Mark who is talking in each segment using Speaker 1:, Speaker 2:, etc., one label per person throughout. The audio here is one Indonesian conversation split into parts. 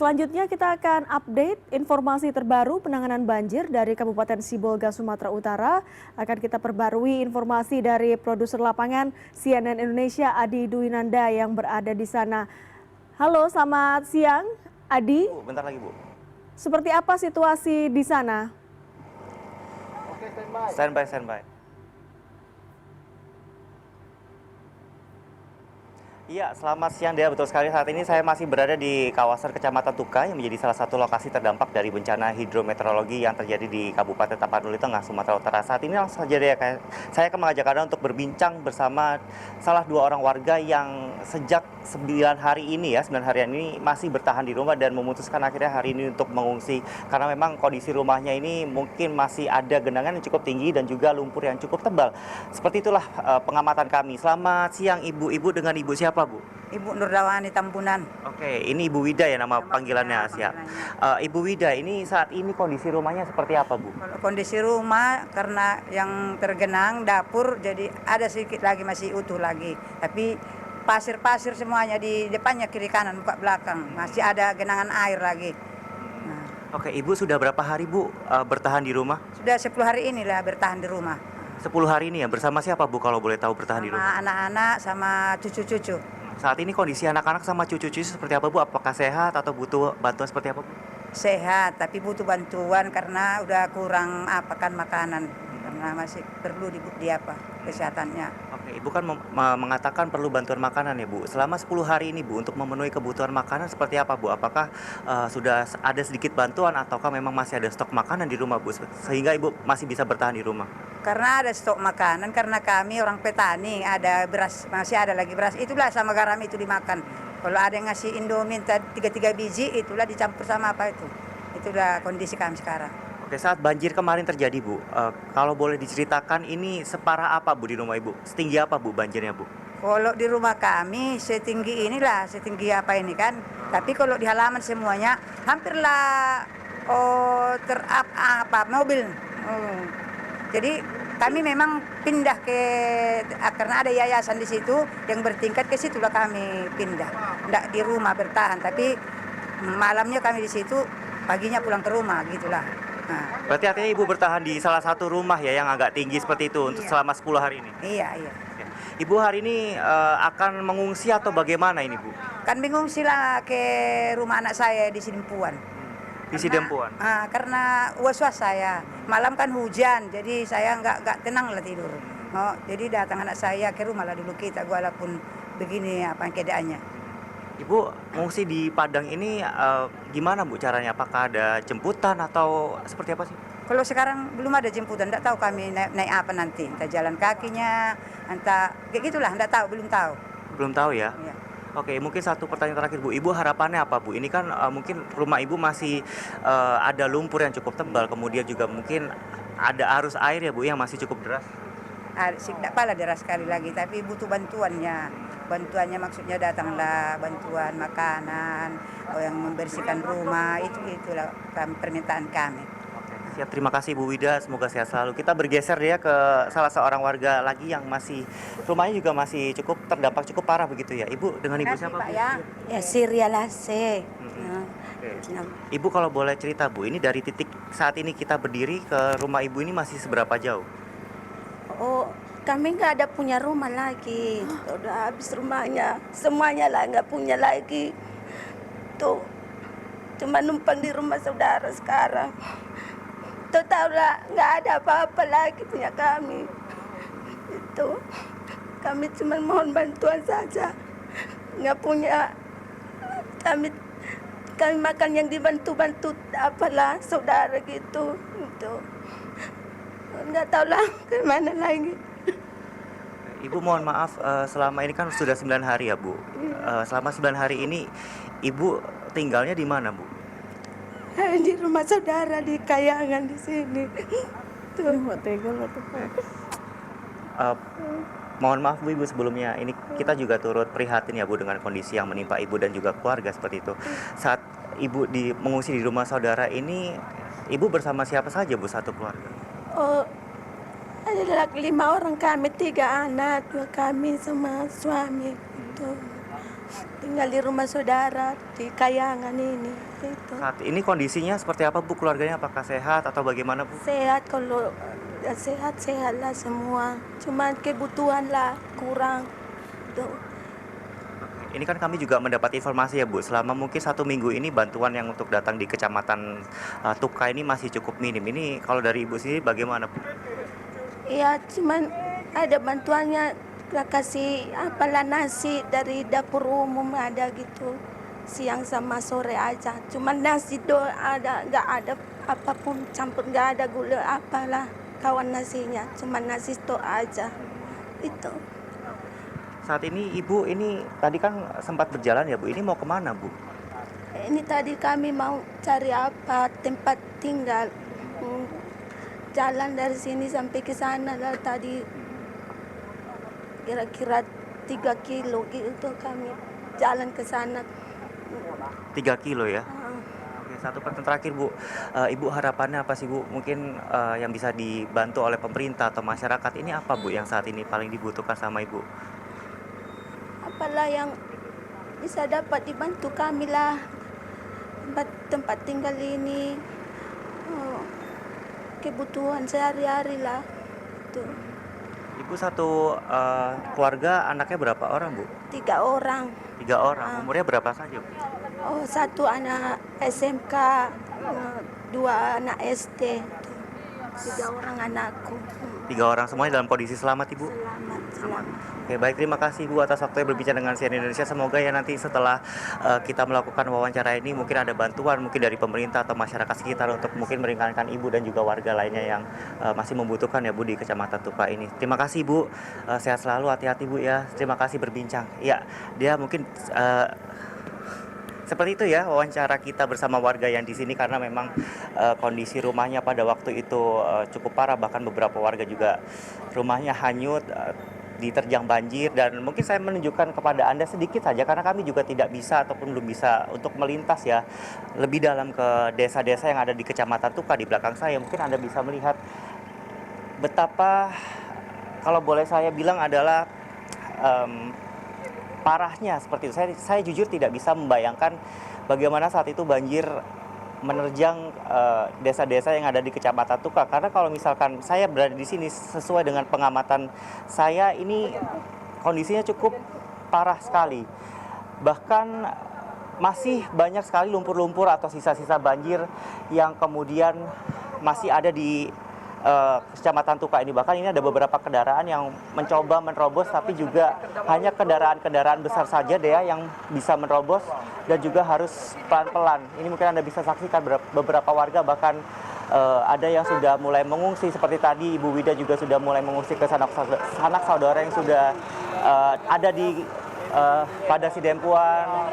Speaker 1: Selanjutnya kita akan update informasi terbaru penanganan banjir dari Kabupaten Sibolga, Sumatera Utara. Akan kita perbarui informasi dari produser lapangan CNN Indonesia Adi Dwinanda yang berada di sana. Halo, selamat siang Adi.
Speaker 2: Bu, bentar lagi Bu.
Speaker 1: Seperti apa situasi di sana?
Speaker 2: Oke, standby. Standby. Iya, selamat siang Dea. Betul sekali, saat ini saya masih berada di kawasan Kecamatan Tuka yang menjadi salah satu lokasi terdampak dari bencana hidrometeorologi yang terjadi di Kabupaten Tapanuli Tengah, Sumatera Utara. Saat ini langsung saja Dea, saya akan mengajak Anda untuk berbincang bersama salah dua orang warga yang sejak 9 hari ini masih bertahan di rumah dan memutuskan akhirnya hari ini untuk mengungsi. Karena memang kondisi rumahnya ini mungkin masih ada genangan yang cukup tinggi dan juga lumpur yang cukup tebal. Seperti itulah pengamatan kami. Selamat siang Ibu. Ibu dengan Ibu siapa Bu?
Speaker 3: Ibu Nurdawani Tambunan.
Speaker 2: Oke, ini Ibu Wida ya nama panggilannya, siap. Ibu Wida, ini saat ini kondisi rumahnya seperti apa Bu?
Speaker 3: Kondisi rumah karena yang tergenang dapur jadi ada sedikit lagi masih utuh lagi. Tapi pasir-pasir semuanya di depannya kiri kanan muka belakang masih ada genangan air lagi.
Speaker 2: Oke, Ibu sudah berapa hari Bu bertahan di rumah?
Speaker 3: Sudah 10 hari inilah bertahan di rumah.
Speaker 2: 10 hari ini ya, bersama siapa Bu kalau boleh tahu bertahan di rumah?
Speaker 3: Sama anak-anak sama cucu-cucu.
Speaker 2: Saat ini kondisi anak-anak sama cucu-cucu seperti apa Bu? Apakah sehat atau butuh bantuan seperti apa Bu?
Speaker 3: Sehat tapi butuh bantuan karena udah kurang makanan karena masih perlu di apa kesehatannya.
Speaker 2: Oke, Ibu kan mengatakan perlu bantuan makanan ya Bu. Selama 10 hari ini Bu untuk memenuhi kebutuhan makanan seperti apa Bu? Apakah sudah ada sedikit bantuan ataukah memang masih ada stok makanan di rumah Bu sehingga Ibu masih bisa bertahan di rumah?
Speaker 3: Karena ada stok makanan, karena kami orang petani, ada beras, masih ada lagi beras, itulah sama garam itu dimakan. Kalau ada yang ngasih Indomie 3 biji, itulah dicampur sama apa itu. Itulah kondisi kami sekarang.
Speaker 2: Oke, saat banjir kemarin terjadi Bu, kalau boleh diceritakan ini separah apa Bu di rumah Ibu? Setinggi apa Bu banjirnya Bu?
Speaker 3: Kalau di rumah kami setinggi inilah, setinggi apa ini kan. Tapi kalau di halaman semuanya hampirlah mobil. Jadi kami memang pindah karena ada yayasan di situ yang bertingkat, ke situlah kami pindah. Tidak di rumah bertahan, tapi malamnya kami di situ, paginya pulang ke rumah gitulah. Nah.
Speaker 2: Berarti artinya Ibu bertahan di salah satu rumah ya yang agak tinggi seperti itu untuk selama 10 hari ini?
Speaker 3: Iya.
Speaker 2: Ibu hari ini akan mengungsi atau bagaimana ini Bu?
Speaker 3: Kan mengungsi lah ke rumah anak saya di Sidempuan.
Speaker 2: Di Sidempuan?
Speaker 3: Karena was-was saya. Malam kan hujan, jadi saya nggak tenang lah tidur. Jadi datang anak saya ke rumah lah dulu kita, walaupun begini apa keadaannya.
Speaker 2: Ibu mengungsi di Padang ini gimana Bu caranya? Apakah ada jemputan atau seperti apa sih?
Speaker 3: Kalau sekarang belum ada jemputan, enggak tahu kami naik apa nanti. Entah jalan kakinya, entah kayak gitulah, enggak tahu, belum tahu.
Speaker 2: Belum tahu ya?
Speaker 3: Iya.
Speaker 2: Oke, mungkin satu pertanyaan terakhir Bu. Ibu harapannya apa Bu? Ini kan mungkin rumah Ibu masih ada lumpur yang cukup tebal, kemudian juga mungkin ada arus air ya Bu yang masih cukup deras.
Speaker 3: Tidak pala deras sekali lagi, tapi butuh bantuannya. Bantuannya maksudnya datanglah bantuan makanan, yang membersihkan rumah, itulah permintaan kami.
Speaker 2: Siap, terima kasih Bu Wida, semoga sehat selalu. Kita bergeser ya ke salah seorang warga lagi yang masih rumahnya juga masih terdampak cukup parah begitu ya. Ibu dengan Ibu siapa Bu?
Speaker 4: Ya Siria Lase.
Speaker 2: Ibu kalau boleh cerita Bu, ini dari titik saat ini kita berdiri ke rumah Ibu ini masih seberapa jauh?
Speaker 4: Oh, kami nggak ada punya rumah lagi. Udah habis rumahnya, semuanya lah nggak punya lagi. Tuh, cuma numpang di rumah saudara sekarang. Tuh tahulah nggak ada apa-apa lagi punya kami. Itu kami cuma mohon bantuan saja. Nggak punya kami makan yang dibantu-bantu apalah saudara gitu. Itu nggak tahulah kemana lagi.
Speaker 2: Ibu mohon maaf, selama ini kan sudah 9 hari ya Bu. Selama 9 hari ini Ibu tinggalnya di mana Bu?
Speaker 4: Di rumah saudara di Kayangan di sini. Tuh.
Speaker 2: Mohon maaf Bu Ibu sebelumnya, ini kita juga turut prihatin ya Bu dengan kondisi yang menimpa Ibu dan juga keluarga seperti itu. Saat Ibu mengungsi di rumah saudara ini, Ibu bersama siapa saja Bu satu keluarga?
Speaker 4: Oh, ada 5 orang kami, 3 anak, 2 kami sama suami. Itu tinggal di rumah saudara di Kayangan ini. Itu.
Speaker 2: Saat ini kondisinya seperti apa Bu? Keluarganya apakah sehat atau bagaimana Bu?
Speaker 4: Sehat, kalau sehat-sehat lah semua. Cuma kebutuhan lah kurang. Tuh.
Speaker 2: Ini kan kami juga mendapat informasi ya Bu, selama mungkin 1 minggu ini bantuan yang untuk datang di Kecamatan Tuka ini masih cukup minim. Ini kalau dari Ibu sendiri bagaimana Bu?
Speaker 4: Iya, cuman ada bantuannya, kasih apalah nasi dari dapur umum ada gitu. Siang sama sore aja. Cuman nasi do ada, nggak ada apapun campur, nggak ada gula apalah kawan nasinya. Cuman nasi itu aja. Itu.
Speaker 2: Saat ini Ibu ini tadi kan sempat berjalan ya Bu, ini mau kemana Bu?
Speaker 4: Ini tadi kami mau cari apa tempat tinggal. Jalan dari sini sampai ke sana lah tadi kira-kira 3 kilo gitu kami jalan ke sana.
Speaker 2: 3 kilo ya?
Speaker 4: Ah,
Speaker 2: Oke, satu pertanyaan terakhir Bu, Ibu harapannya apa sih Bu? Mungkin yang bisa dibantu oleh pemerintah atau masyarakat ini apa Bu yang saat ini paling dibutuhkan sama Ibu?
Speaker 4: apalah yang bisa dapat dibantu kami lah tempat tinggal ini. Oh, kebutuhan sehari-hari lah. Tuh,
Speaker 2: Ibu satu keluarga anaknya berapa orang Bu?
Speaker 4: 3 orang.
Speaker 2: 3 orang, umurnya berapa saja Bu?
Speaker 4: Oh, 1 anak SMK, 2 anak SD. Tuh, 3 orang anakku.
Speaker 2: 3 orang semuanya dalam kondisi selamat Ibu?
Speaker 4: Selamat.
Speaker 2: Oke, baik, terima kasih Bu atas waktunya berbicara dengan CNN Indonesia. Semoga ya nanti setelah kita melakukan wawancara ini mungkin ada bantuan mungkin dari pemerintah atau masyarakat sekitar untuk mungkin meringankan Ibu dan juga warga lainnya yang masih membutuhkan ya Bu di Kecamatan Tuka ini. Terima kasih Bu, sehat selalu, hati-hati Bu ya. Terima kasih berbincang. Ya, dia mungkin seperti itu ya wawancara kita bersama warga yang di sini karena memang kondisi rumahnya pada waktu itu cukup parah, bahkan beberapa warga juga rumahnya hanyut, diterjang banjir, dan mungkin saya menunjukkan kepada Anda sedikit saja karena kami juga tidak bisa ataupun belum bisa untuk melintas ya lebih dalam ke desa-desa yang ada di Kecamatan Tuka di belakang saya. Mungkin Anda bisa melihat betapa kalau boleh saya bilang adalah parahnya seperti itu. Saya jujur tidak bisa membayangkan bagaimana saat itu banjir menerjang desa-desa yang ada di Kecamatan Tuka. Karena kalau misalkan saya berada di sini sesuai dengan pengamatan saya, ini kondisinya cukup parah sekali. Bahkan masih banyak sekali lumpur-lumpur atau sisa-sisa banjir yang kemudian masih ada di Kecamatan Tuka ini. Bahkan ini ada beberapa kendaraan yang mencoba menerobos, tapi juga hanya kendaraan-kendaraan besar saja deh yang bisa menerobos dan juga harus pelan-pelan. Ini mungkin Anda bisa saksikan beberapa warga bahkan ada yang sudah mulai mengungsi seperti tadi Ibu Wida juga sudah mulai mengungsi ke sanak saudara yang sudah ada di pada Sidempuan.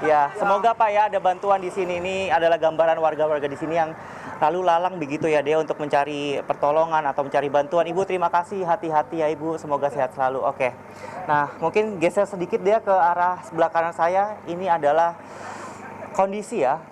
Speaker 2: Ya, semoga Pak ya ada bantuan di sini. Ini adalah gambaran warga-warga di sini yang lalu lalang begitu ya dia untuk mencari pertolongan atau mencari bantuan. Ibu terima kasih, hati-hati ya Ibu, semoga sehat selalu. Oke. Nah, mungkin geser sedikit dia ke arah sebelah kanan saya. Ini adalah kondisi ya.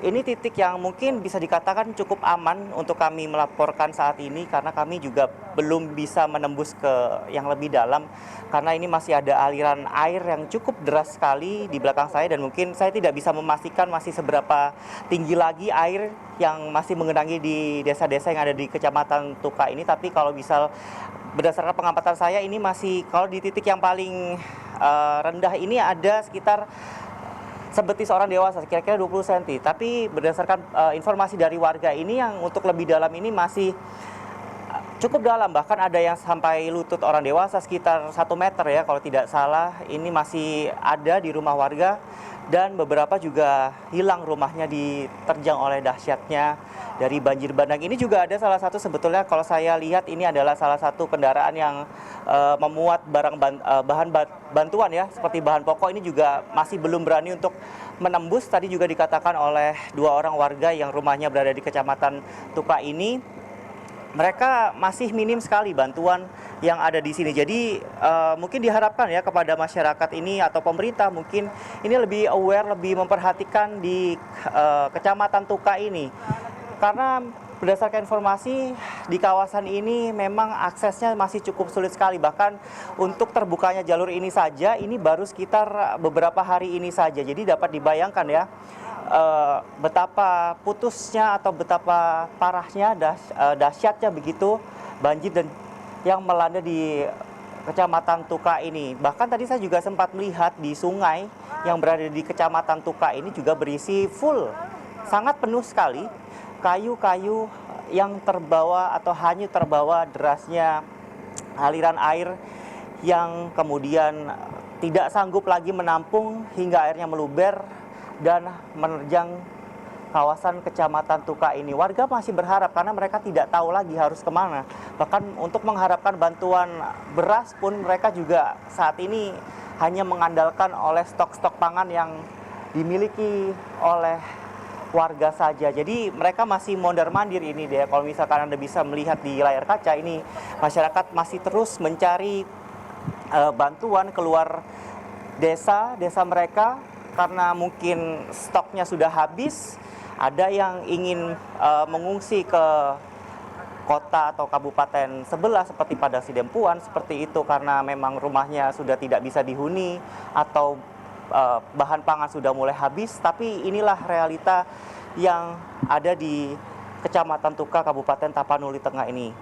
Speaker 2: Ini titik yang mungkin bisa dikatakan cukup aman untuk kami melaporkan saat ini karena kami juga belum bisa menembus ke yang lebih dalam karena ini masih ada aliran air yang cukup deras sekali di belakang saya dan mungkin saya tidak bisa memastikan masih seberapa tinggi lagi air yang masih mengenangi di desa-desa yang ada di Kecamatan Tuka ini. Tapi kalau misal berdasarkan pengamatan saya ini masih kalau di titik yang paling rendah ini ada sekitar sebetis orang dewasa, kira-kira 20 cm. Tapi berdasarkan informasi dari warga ini yang untuk lebih dalam ini masih cukup dalam. Bahkan ada yang sampai lutut orang dewasa sekitar 1 meter ya kalau tidak salah. Ini masih ada di rumah warga dan beberapa juga hilang rumahnya diterjang oleh dahsyatnya dari banjir bandang. Ini juga ada salah satu sebetulnya kalau saya lihat ini adalah salah satu kendaraan yang memuat bahan bantuan ya seperti bahan pokok, ini juga masih belum berani untuk menembus. Tadi juga dikatakan oleh 2 orang warga yang rumahnya berada di Kecamatan Tuka ini, mereka masih minim sekali bantuan yang ada di sini. Jadi mungkin diharapkan ya kepada masyarakat ini atau pemerintah mungkin ini lebih aware, lebih memperhatikan di Kecamatan Tuka ini. Karena berdasarkan informasi di kawasan ini memang aksesnya masih cukup sulit sekali. Bahkan untuk terbukanya jalur ini saja ini baru sekitar beberapa hari ini saja. Jadi dapat dibayangkan ya betapa putusnya atau betapa parahnya, dahsyatnya begitu banjir dan yang melanda di Kecamatan Tuka ini. Bahkan tadi saya juga sempat melihat di sungai yang berada di Kecamatan Tuka ini juga berisi full, sangat penuh sekali kayu-kayu yang terbawa atau hanyut terbawa derasnya aliran air yang kemudian tidak sanggup lagi menampung hingga airnya meluber dan menerjang kawasan Kecamatan Tuka ini. Warga masih berharap karena mereka tidak tahu lagi harus kemana. Bahkan untuk mengharapkan bantuan beras pun mereka juga saat ini hanya mengandalkan oleh stok-stok pangan yang dimiliki oleh warga saja. Jadi mereka masih mondar-mandir ini deh. Kalau misalkan Anda bisa melihat di layar kaca ini, masyarakat masih terus mencari bantuan keluar desa mereka karena mungkin stoknya sudah habis. Ada yang ingin mengungsi ke kota atau kabupaten sebelah seperti pada Sidempuan seperti itu karena memang rumahnya sudah tidak bisa dihuni atau bahan pangan sudah mulai habis. Tapi inilah realita yang ada di Kecamatan Tuka, Kabupaten Tapanuli Tengah ini.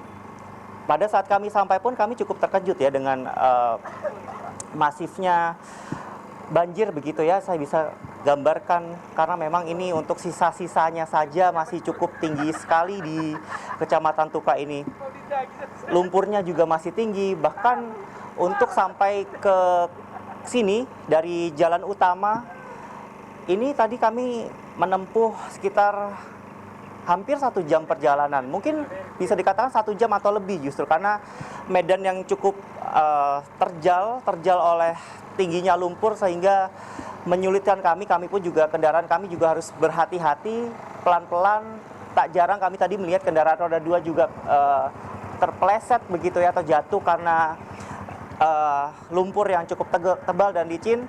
Speaker 2: Pada saat kami sampai pun kami cukup terkejut ya dengan masifnya banjir begitu ya, saya bisa gambarkan karena memang ini untuk sisa-sisanya saja masih cukup tinggi sekali di Kecamatan Tuka ini. Lumpurnya juga masih tinggi, bahkan untuk sampai ke sini dari jalan utama ini tadi kami menempuh sekitar hampir 1 jam perjalanan. Mungkin bisa dikatakan 1 jam atau lebih justru karena medan yang cukup terjal oleh tingginya lumpur sehingga menyulitkan kami pun juga kendaraan kami juga harus berhati-hati pelan-pelan. Tak jarang kami tadi melihat kendaraan roda 2 juga terpeleset begitu ya atau jatuh karena lumpur yang cukup tebal dan licin.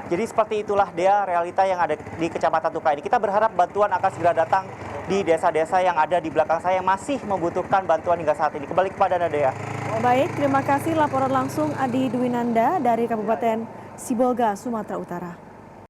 Speaker 2: Jadi seperti itulah dia realita yang ada di Kecamatan Tuka ini. Kita berharap bantuan akan segera datang di desa-desa yang ada di belakang saya yang masih membutuhkan bantuan hingga saat ini. Kembali kepada Anda, Dea.
Speaker 1: Baik, terima kasih laporan langsung Adi Dwinanda dari Kabupaten Sibolga, Sumatera Utara.